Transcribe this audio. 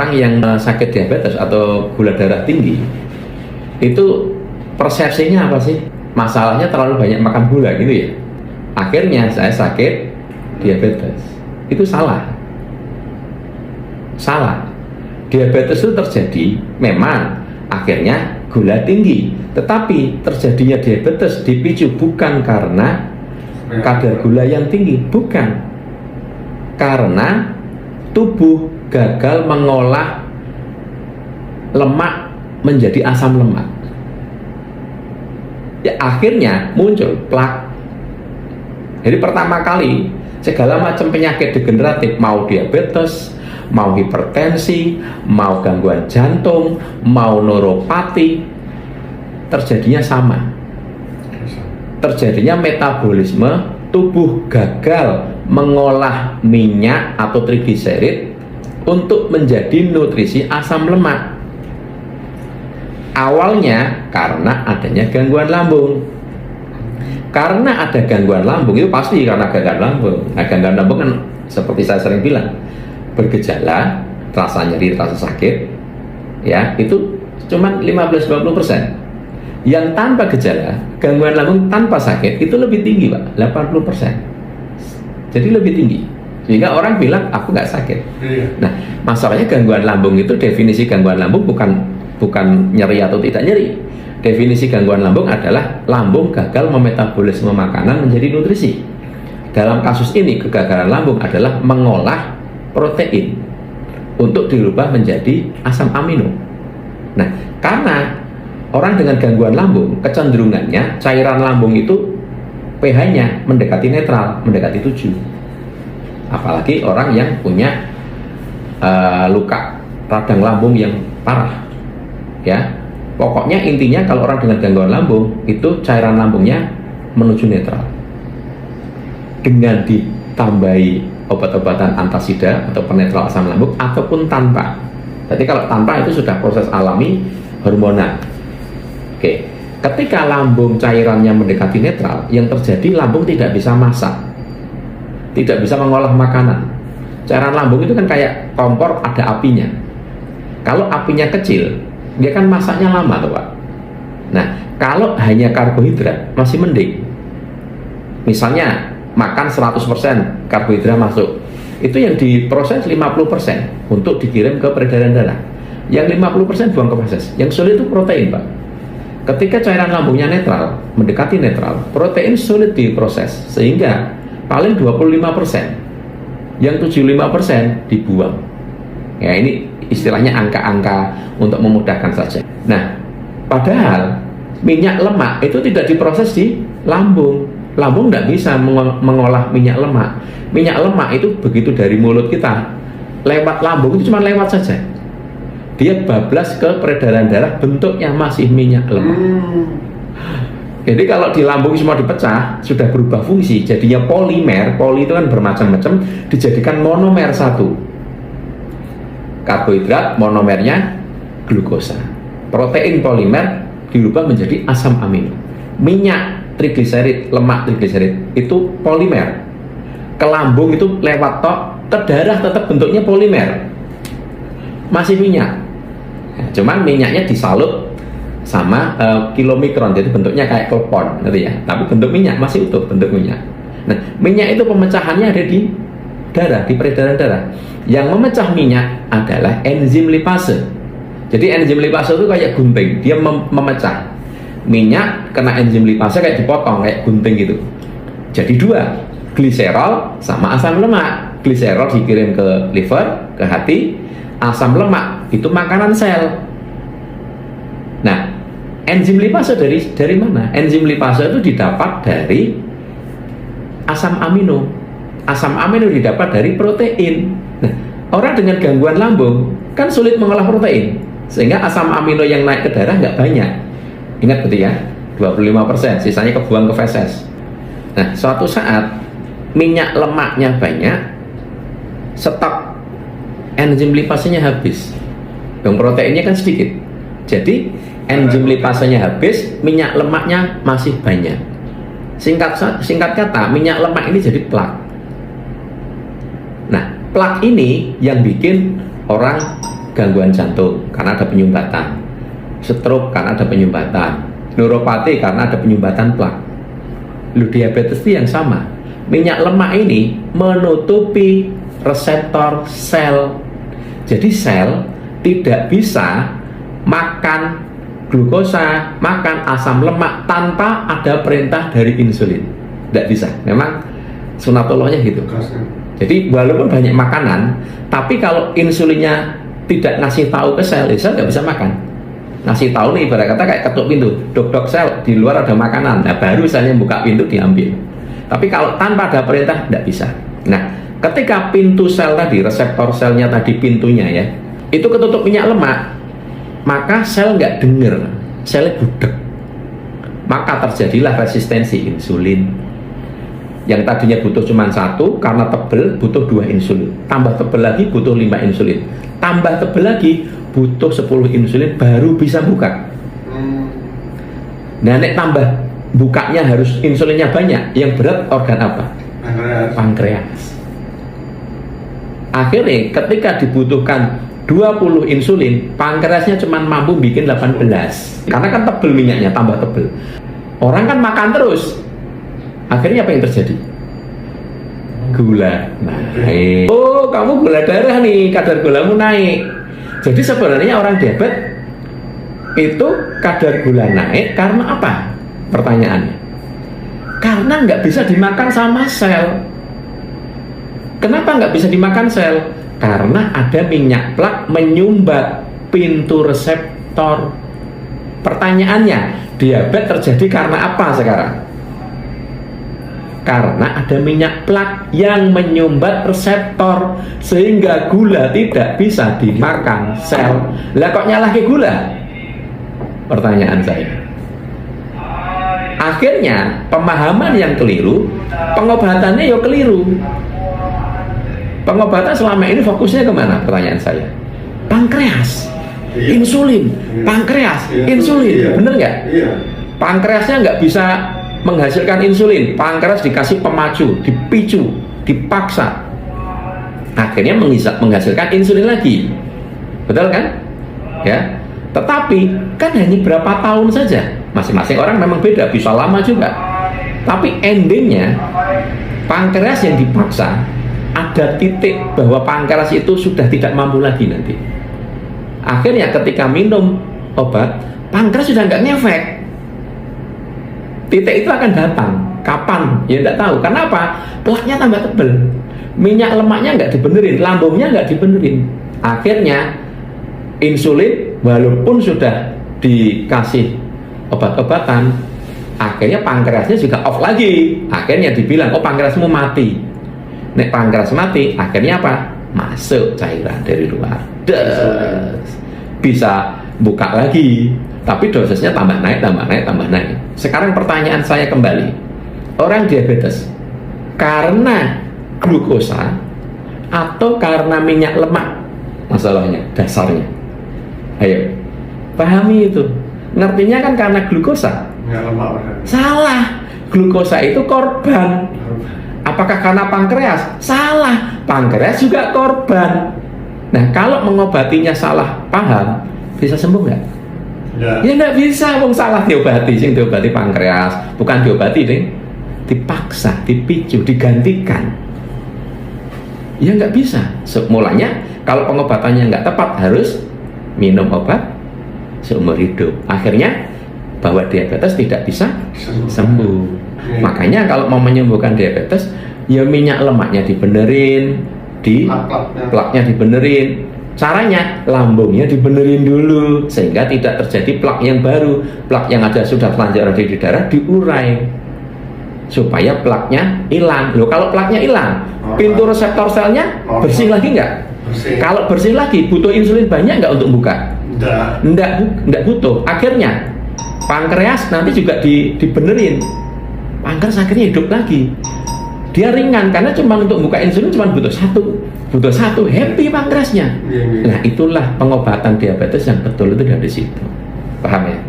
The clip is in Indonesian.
orang yang sakit diabetes atau gula darah tinggi itu persepsinya apa sih? Masalahnya terlalu banyak makan gula gitu ya. Akhirnya saya sakit diabetes. Itu salah. Salah. Diabetes itu terjadi memang akhirnya gula tinggi, tetapi terjadinya diabetes dipicu bukan karena kadar gula yang tinggi, bukan, karena tubuh gagal mengolah lemak menjadi asam lemak. Ya akhirnya muncul plak. Jadi pertama kali segala macam penyakit degeneratif, mau diabetes, mau hipertensi, mau gangguan jantung, mau neuropati, terjadinya sama. Terjadinya metabolisme, tubuh gagal mengolah minyak atau trigliserid untuk menjadi nutrisi asam lemak. Awalnya karena adanya gangguan lambung. Karena ada gangguan lambung, itu pasti karena gangguan lambung. Nah, gangguan lambung kan seperti saya sering bilang, bergejala, rasa nyeri, rasa sakit, ya itu cuma 15-20%. Yang tanpa gejala, gangguan lambung tanpa sakit itu lebih tinggi, Pak, 80%. Jadi lebih tinggi. Sehingga orang bilang aku nggak sakit. Nah, masalahnya gangguan lambung itu, definisi gangguan lambung bukan nyeri atau tidak nyeri. Definisi gangguan lambung adalah lambung gagal memetabolisme makanan menjadi nutrisi. Dalam kasus ini kegagalan lambung adalah mengolah protein untuk dirubah menjadi asam amino. Nah, karena orang dengan gangguan lambung kecenderungannya cairan lambung itu pH-nya mendekati netral, mendekati 7. Apalagi orang yang punya luka radang lambung yang parah. Ya, pokoknya intinya kalau orang dengan gangguan lambung itu cairan lambungnya menuju netral. Dengan ditambahi obat-obatan antasida atau penetral asam lambung ataupun tanpa. Jadi kalau tanpa itu sudah proses alami hormonal. Oke, ketika lambung cairannya mendekati netral, yang terjadi lambung tidak bisa masak, tidak bisa mengolah makanan. Cairan lambung itu kan kayak kompor, ada apinya. Kalau apinya kecil, dia kan masaknya lama tuh, Pak. Nah, kalau hanya karbohidrat masih mending. Misalnya makan 100% karbohidrat masuk, itu yang diproses 50% untuk dikirim ke peredaran darah. Yang 50% buang ke feses. Yang sulit itu protein, Pak. Ketika cairan lambungnya netral, mendekati netral, protein sulit diproses, sehingga paling 25%. Yang 75% dibuang. Ya, ini istilahnya angka-angka untuk memudahkan saja. Nah, padahal minyak lemak itu tidak diproses di lambung. Lambung tidak bisa mengolah minyak lemak. Minyak lemak itu begitu dari mulut kita lewat lambung itu cuma lewat saja. Dia bablas ke peredaran darah, bentuknya masih minyak lemak. Jadi kalau di lambung semua dipecah, sudah berubah fungsi, jadinya polimer. Poli itu kan bermacam-macam, dijadikan monomer satu. Karbohidrat, monomernya glukosa. Protein polimer dirubah menjadi asam amino. Minyak trigliserid, lemak trigliserid itu polimer. Ke lambung itu lewat tok, ke darah tetap bentuknya polimer. Masih minyak. Cuman minyaknya disalut sama kilomikron, jadi bentuknya kayak klepon, gitu ya. Tapi bentuk minyak masih utuh, bentuk minyak. Nah, minyak itu pemecahannya ada di darah, di peredaran darah. Yang memecah minyak adalah enzim lipase. Jadi enzim lipase itu kayak gunting, dia memecah minyak, kena enzim lipase kayak dipotong, kayak gunting gitu. Jadi dua, gliserol sama asam lemak. Gliserol dikirim ke liver, ke hati. Asam lemak itu makanan sel. Nah, enzim lipase dari mana? Enzim lipase itu didapat dari asam amino. Asam amino didapat dari protein. Nah, orang dengan gangguan lambung kan sulit mengolah protein, sehingga asam amino yang naik ke darah nggak banyak. Ingat betul ya, 25%, sisanya kebuang ke feses. Nah, suatu saat minyak lemaknya banyak, stok enzim lipasenya habis. Yang proteinnya kan sedikit. Jadi enzim lipasenya habis, minyak lemaknya masih banyak. Singkat kata, minyak lemak ini jadi plak. Nah, plak ini yang bikin orang gangguan jantung karena ada penyumbatan, stroke karena ada penyumbatan, neuropati karena ada penyumbatan plak. Diabetes itu yang sama. Minyak lemak ini menutupi reseptor sel. Jadi sel tidak bisa makan glukosa, makan asam lemak tanpa ada perintah dari insulin. Tidak bisa. Memang sunatullahnya gitu. Jadi walaupun banyak makanan, tapi kalau insulinnya tidak ngasih tahu ke sel, sel nggak bisa makan. Ngasih tahu nih, ibarat kata kayak ketuk pintu, dok sel di luar ada makanan, nah baru selnya buka pintu diambil. Tapi kalau tanpa ada perintah tidak bisa. Nah, ketika pintu sel tadi, reseptor selnya tadi, pintunya ya, itu ketutup minyak lemak, maka sel nggak denger, selnya budek, maka terjadilah resistensi insulin. Yang tadinya butuh cuma 1, karena tebel butuh 2 insulin, tambah tebel lagi butuh 5 insulin, tambah tebel lagi butuh 10 insulin baru bisa buka. Nah, nek tambah bukanya harus insulinnya banyak, yang berat organ apa? Pankreas. Akhirnya ketika dibutuhkan 20 insulin, pankreasnya cuma mampu bikin 18. Karena kan tebel minyaknya, tambah tebel. Orang kan makan terus. Akhirnya apa yang terjadi? Gula naik. Oh, kamu gula darah nih, kadar gulamu naik. Jadi sebenarnya orang diabetes itu kadar gula naik karena apa? Pertanyaannya. Karena nggak bisa dimakan sama sel. Kenapa nggak bisa dimakan sel? Karena ada minyak plak menyumbat pintu reseptor. Pertanyaannya, diabetes terjadi karena apa sekarang? Karena ada minyak plak yang menyumbat reseptor sehingga gula tidak bisa dimakan sel. Lah kok nyalahin gula? Pertanyaan saya. Akhirnya pemahaman yang keliru, pengobatannya ya keliru. Pengobatan selama ini fokusnya kemana? Pertanyaan saya. Pankreas, insulin, pankreas, insulin, bener nggak? Pankreasnya nggak bisa menghasilkan insulin, pankreas dikasih pemacu, dipicu, dipaksa, akhirnya menghasilkan insulin lagi, betul kan? Ya, tetapi kan hanya berapa tahun saja, masing-masing orang memang beda, bisa lama juga, tapi endingnya pankreas yang dipaksa, ada titik bahwa pankreas itu sudah tidak mampu lagi nanti. Akhirnya ketika minum obat, pankreas sudah nggak ngefek. Titik itu akan datang. Kapan? Ya tidak tahu. Kenapa? Plaknya tambah tebel, minyak lemaknya nggak dibenerin, lambungnya nggak dibenerin. Akhirnya insulin walaupun sudah dikasih obat-obatan, akhirnya pankreasnya juga off lagi. Akhirnya dibilang, oh pankreasmu mati. Nek pankreas mati, akhirnya apa? Masuk cairan dari luar. Bisa buka lagi. Tapi dosisnya tambah naik, tambah naik, tambah naik. Sekarang pertanyaan saya kembali. Orang diabetes karena glukosa atau karena minyak lemak? Masalahnya, dasarnya. Ayo, pahami itu. Ngertinya kan karena glukosa. Minyak lemak. Salah. Glukosa itu korban. Apakah karena pankreas? Salah. Pankreas juga korban. Nah, kalau mengobatinya salah paham, bisa sembuh nggak? Ya nggak bisa, wong salah diobati, sing diobati pankreas, bukan diobati deh, dipaksa, dipicu, digantikan. Ya nggak bisa. Mulanya kalau pengobatannya nggak tepat harus minum obat seumur hidup. Akhirnya bahwa diabetes tidak bisa sembuh. Makanya kalau mau menyembuhkan diabetes, ya minyak lemaknya dibenerin, plaknya dibenerin. Caranya lambungnya dibenerin dulu sehingga tidak terjadi plak yang baru. Plak yang ada sudah telanjang di darah diurai supaya plaknya hilang. Loh, kalau plaknya hilang, pintu reseptor selnya bersih lagi nggak? Kalau bersih lagi, butuh insulin banyak nggak untuk buka? Nggak butuh. Akhirnya pankreas nanti juga dibenerin. Pankreas akhirnya hidup lagi. Dia ringan karena cuma untuk buka insulin cuma butuh satu, happy pankreasnya. Nah, itulah pengobatan diabetes yang betul itu dari situ. Paham ya?